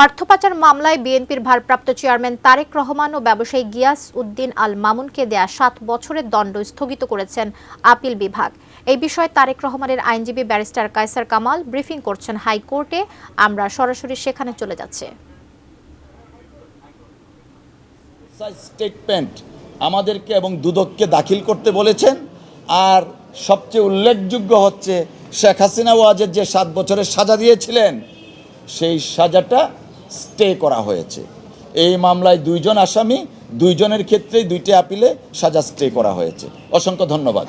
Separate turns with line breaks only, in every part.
অর্থ পাচার মামলায় বিএনপির ভারপ্রাপ্ত চেয়ারম্যান তারেক রহমান ও ব্যবসায়ী গিয়াস উদ্দিন আল মামুনকে দেয়া ৭ বছরের দণ্ড স্থগিত করেছেন আপিল বিভাগ। এই বিষয়ে তারেক রহমানের আইনজীবী ব্যারিস্টার কায়সার কামাল ব্রিফিং করছেন হাইকোর্টে। আমরা সরাসরি সেখানে চলে যাচ্ছি।
স্টেটমেন্ট আমাদেরকে এবং দুদককে দাখিল করতে বলেছেন। আর সবচেয়ে উল্লেখযোগ্য হচ্ছে শেখ হাসিনা ওয়াজেদ যে ৭ বছরের সাজা দিয়েছিলেন সেই সাজাটা স্টে করা হয়েছে। এই মামলায় ২ জন আসামি, ২ জনের ক্ষেত্রেই ২টি আপিলে সাজা স্টে করা হয়েছে। অসংখ্য ধন্যবাদ।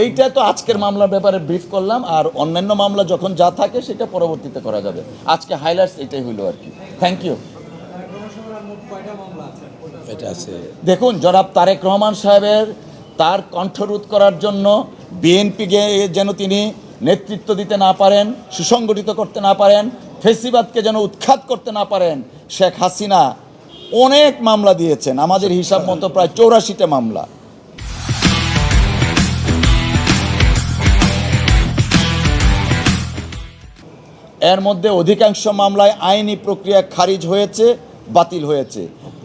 এইটা তো আজকের মামলার ব্যাপারে ব্রিফ করলাম, আর অন্যান্য মামলা যখন যা থাকে সেটা পরবর্তীতে করা যাবে। আজকে হাইলাইটস এটাই হইল আর কি। Thank you. দেখুন, জনাব তারেক রহমান সাহেবের তার কণ্ঠরোধ করার জন্য বিএনপিকে যেন তিনি নেতৃত্ব দিতে না পারেন, সুসংগঠিত করতে না পারেন, ফেসিবাদকে যেন উৎখাত করতে না পারেন, শেখ হাসিনা অনেক মামলা দিয়েছেন। আমাদের হিসাব মতো প্রায় ৮৪টা মামলা। এর মধ্যে অধিকাংশ মামলায় আইনি প্রক্রিয়া খারিজ হয়েছে, বাতিল হয়েছে।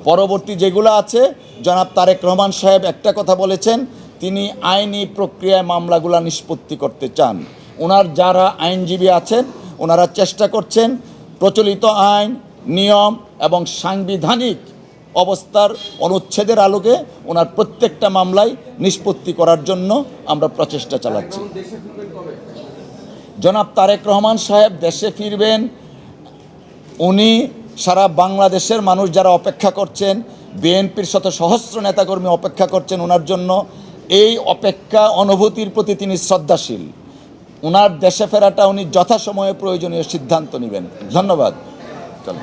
পরবর্তী যেগুলো আছে, জনাব তারেক রহমান সাহেব একটা কথা বলেছেন, তিনি আইনি প্রক্রিয়ায় মামলাগুলো নিষ্পত্তি করতে চান। ওনার যারা আইনজীবী আছেন ওনারা চেষ্টা করছেন প্রচলিত আইন, নিয়ম এবং সাংবিধানিক অবস্থার অনুচ্ছেদের আলোকে ওনার প্রত্যেকটা মামলায় নিষ্পত্তি করার জন্য আমরা প্রচেষ্টা চালাচ্ছি। জনাব তারেক রহমান সাহেব দেশে ফিরবেন। উনি সারা বাংলাদেশের মানুষ যারা অপেক্ষা করছেন, বিএনপির শত সহস্র নেতাকর্মী অপেক্ষা করছেন ওনার জন্য। এই অপেক্ষা অনুভূতির প্রতি তিনি শ্রদ্ধাশীল। ওনার দেশে ফেরাটা উনি যথাসময়ে প্রয়োজনীয় সিদ্ধান্ত নেবেন। ধন্যবাদ। চলো।